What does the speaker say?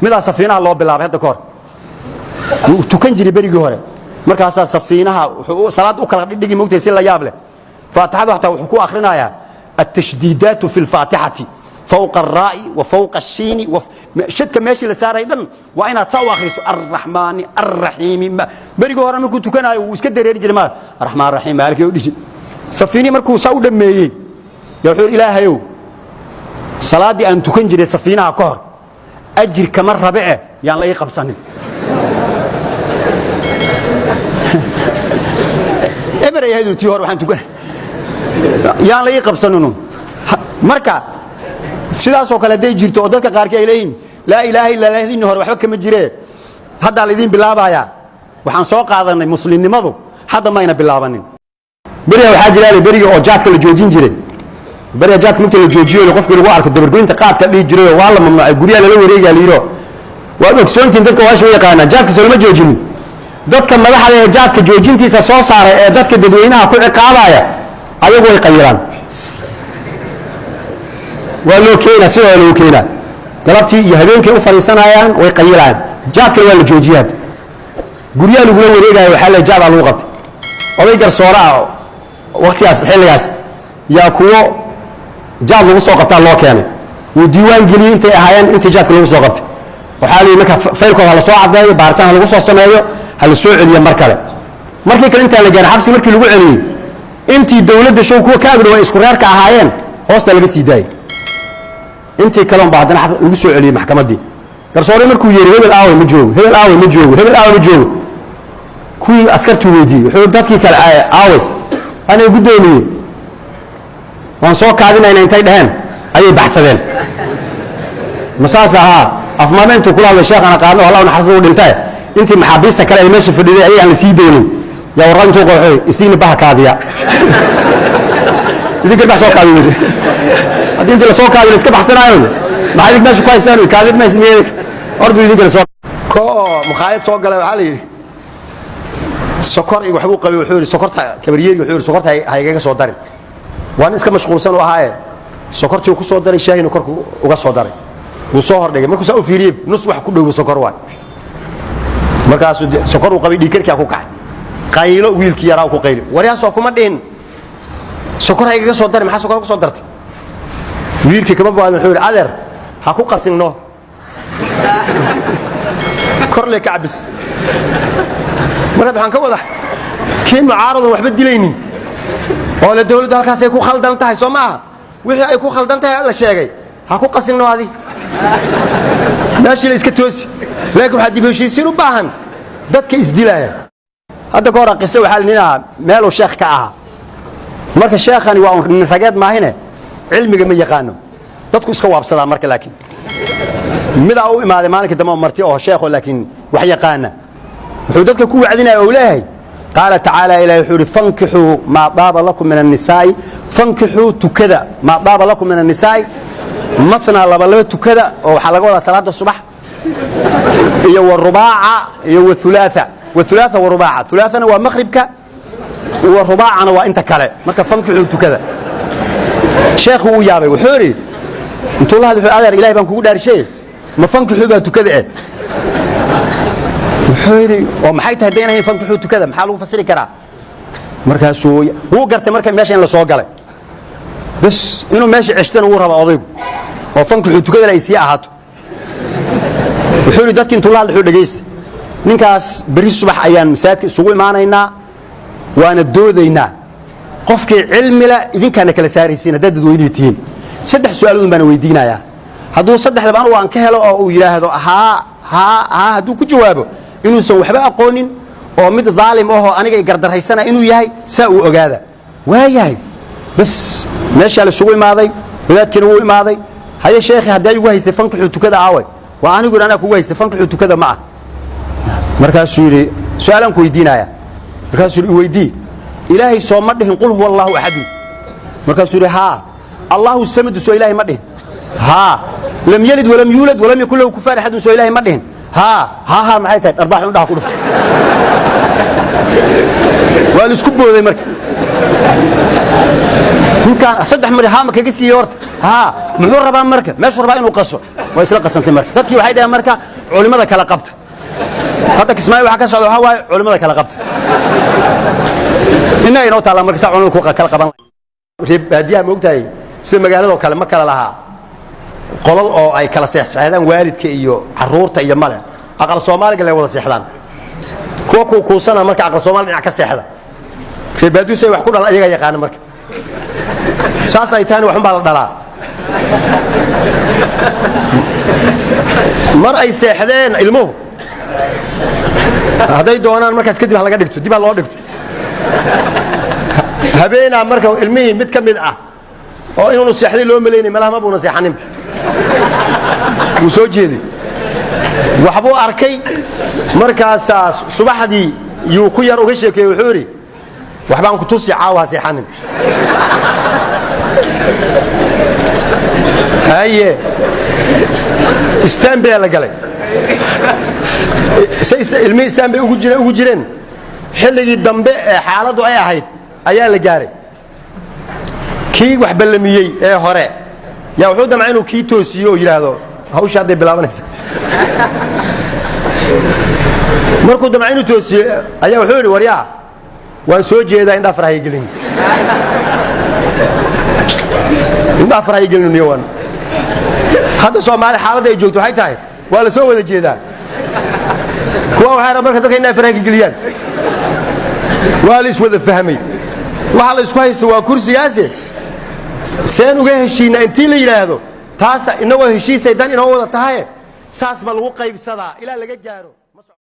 midaa safiinaha loo bilaabay hadda kahor tukan jiray berigii hore markaasaa safiinaha wuxuu salaad u kala dhigi moogtay si la yaab leh faatixadu hataa wuxuu ku akhrinayaa التشديدات في الفاتحة فوق الراء وفوق الشين شدك ماشي لساري دن وأنا تسوى خيس الرحمن الرحيم بريقو هرم كنت كان واسكدر يرجع ما الرحمن الرحيم مالك يودي سفيني مركو سود مي يقول إلهي صلاة دي أن تكنجري سفينة كهر أجر كمر ربعه يعني لا يقبسني إبرة يهدو تيور وحن تكن يعني لا يقبسنون مركا sidaas oo kale day jirto oo dadka qaar ka ilayeen la ilaaha illa allah idin hor waxba kama jireen hadda la idin bilaabaya waxaan soo qaadanay muslimnimadu hadda ma ayna bilaabanin bariga waxa jiray bariga oo jaadka la joojin jiray bariga jaadka inta la joojiyo qofkii lagu arko dabargoynta qaadka dhig jiray waa la mamnuucay guriga la wareegay liiro waa ogsoontiin dadka waashu yaqaana jaadka soo ma joojin dadka madaxda ee jaadka joojintiisa soo saaray ee dadka dadweynaha ku ciqaabaya ayagu way qayiraan ولو كينا سوى لو كينا قلبتي يهبينك وفريسانayaan way qayiraan jaadka waa la joojiyad guriga lagu wareegayo waxa la jaad lagu qabtay oday garsooraa waqtigaas xilligaas yaa kuwo jaad lagu soo qabtaa loo keenay uu diiwaan geliyay intay ahaayeen inta jaadka lagu soo qabtay waxa la marka faylkooda la soo cadeeyo baaritaan lagu soo sameeyo hal soo celiyo mar kale markii kale inta la gaar xabsi markii lagu celiyay intii dawladda show kuwa ka agdhow isku reerka ahaayeen hoosta laga sii daayay intii kale baadana lagu soo celiyay maxkamadii garsoore markuu yeeray hebel aaw ma joogo hebel aaw ma joogo hebel aaw ma joogo kuwii askartu weydii wuxuu dadkii kale aaw ana guddoomiyay waan soo kaadinayna intay dhaheen ayay baxsadeen masaasaha afmaameentu kula hadlay sheekana qaadno walaa naxariis u dhintay intii maxaabiista kale ay meesha fadhiyay ayay aan la sii deenin yaa warantu qoxay isiina baha kaadiya idinka baa soo kaadiyay hadii inta la soo kaadiyo iska baxsanaayo ma xidid meesha ku haysan kaadid ma ismiyay ordu idinka soo ko muqaayad soo galay waxa la yiri sokor iyo waxbu qabay wuxuu yiri sokorta kabariyay wuxuu yiri sokorta haygaga soo darin waan iska mashquulsan oo ahaaye sokortii ku soo daray shaahina korku uga soo daray uu soo hordhigay markuu soo fiiriyay nus wax ku dhow sokor waa markaas sokor uu qabay dhiigkarka ku kacay qaylo wiilkii yaraa ku qaylo wariyaas oo kuma dhin sokor haygaga soo daray maxaa sokor ku soo dartay wiilkii kama baa wuxuu yiri adeer ha ku qasinno korle kacbis marka waxaan ka wada keen mucaarado waxba dilaynin oo la dawladda halkaas ay ku khaldan tahay Soomaa wixii ay ku khaldan tahay la sheegay ha ku qasinno adi meeshii la iska toosi laakiin waxa dib u heshiisiin u baahan dadka isdilaya hadda ka hor qisay waxa linaa meel uu sheekh ka ah marka sheekhani waa nin rageed maahine cilmiga ma yaqaano dadku iska waabsadaa marka laakiin mida uu imaaday maalinka dambe marti oo sheekho laakiin wax yaqaana wuxuu dadka ku wacdinaa oo leeyahay qaala ta'ala ilaahi wuxuu fankihu ma daaba lakum min an-nisaa fankihu tukada ma daaba lakum min an-nisaa مثنى لبلبة كذا وحلقوا على صلاة الصبح والرباعة والثلاثة والرباعة ثلاثة ومغربك والرباعة وأنت كلا ما كفنكحوا كذا شيخ هو يابي وحوري انتوا الله هذا هذا إلهي بانكو دار شيء ما فنكحوا بها كذا وحوري ومحيت هدينا هي فنكحوا كذا محلو فسري كرا مركز هو قرت مركز ماشي إلا صوق عليه بس إنه ماشي عشتين ورا بعضهم وفنكحوا كذا لا يسيء هاتو وحوري دتك انتوا الله الحور دقيست نينكاس بري الصبح أيام مساك سوي معنا هنا وأنا الدودينا قفك علم لا إذن كان كلا سارسين دد دوينتين صدح سؤالون بنا ويدينا يا هذو صدح لبان وان كهلا أو يلا هذا ها هذو كجوابه إنه سوى حبا قونين أو مد ظالم أو أنا جاي قدر هاي السنة إنه ياهي ساوي أجاده وياهي بس ماشي على سوي ماضي ولاد كانوا ماضي هذا الشيخ هذا يوهي سفنك حوت كذا عاوي وأنا أقول أنا كويس سفنك حوت كذا معه مركز سوري سؤالا كويدينا يا مركز سوري ويدي إلهي سو مدهن قل هو الله أحد مركز سوري ها الله السمد سو إلهي مدهن ها لم يلد ولم يولد ولم يكن له كفار أحد سو إلهي مدهن ها معي تاي أربعة عندها كلفت والسكوب هذا مركز ninkaan saddex mar haama kaga siiyey horta muxuu rabaa marka meeshuu rabaa inuu qaso way isla qasantay marka dadkii waxay dhaheen marka culimada kala qabta hadda Kismaayo waxa ka socda waxa waaye culimada kala qabta inay inoo taala marka saacun ku kala qaban reeb baadiyaha moogtahay si magaalada kale ma kala laha qolal oo ay kala seexsadaan waalidka iyo caruurta iyo male aqal Soomaaliga la wada seexdaan kuwa ku kuusana marka aqal Soomaali dhinac ka seexda reeb baadiyu say wax ku dhalan ayaga yaqaan marka saas ay tahay waxan baa la dhalaa mar ay seexdeen ilmuhu haday doonaan markaas kadib laga dhigto dib loo dhigto habeena marka ilmihii mid kamid ah oo inuu seexday loo maleeyay malaha ma buuna seexanin uu soo jeeday waxbuu arkay markaas subaxdii yuu ku yar uga sheekay wuxuu yiri waxbaan ku tusi caawa seexanin haye istaanbay la galay ilmi istaanbay ugu jireen xilligii dambe ee xaaladdu ay ahayd ayaa la gaaray kii wax ballamiyay ee hore yaa wuxuu damcay inuu kii toosiyo oo yiraahdo hawsha hadday bilaabanaysa markuu damcay inuu toosiyo ayaa wuxuu yiri waryaa waan soo jeedaa in dhafrahay gelin indhafrahay gelin niyowan hadda Soomaali xaaladda ay joogto waxay tahay waa la soo wada jeedaa kuwa waxay marka dadka inay faraha geliyaan waa la iswada fahmay waxa la isku haysto waa kursigaasi seen uga heshiina intii la yiraahdo taas inagoo heshiisay dan inoo wada tahay saas ma lagu qaybsadaa ilaa laga gaaro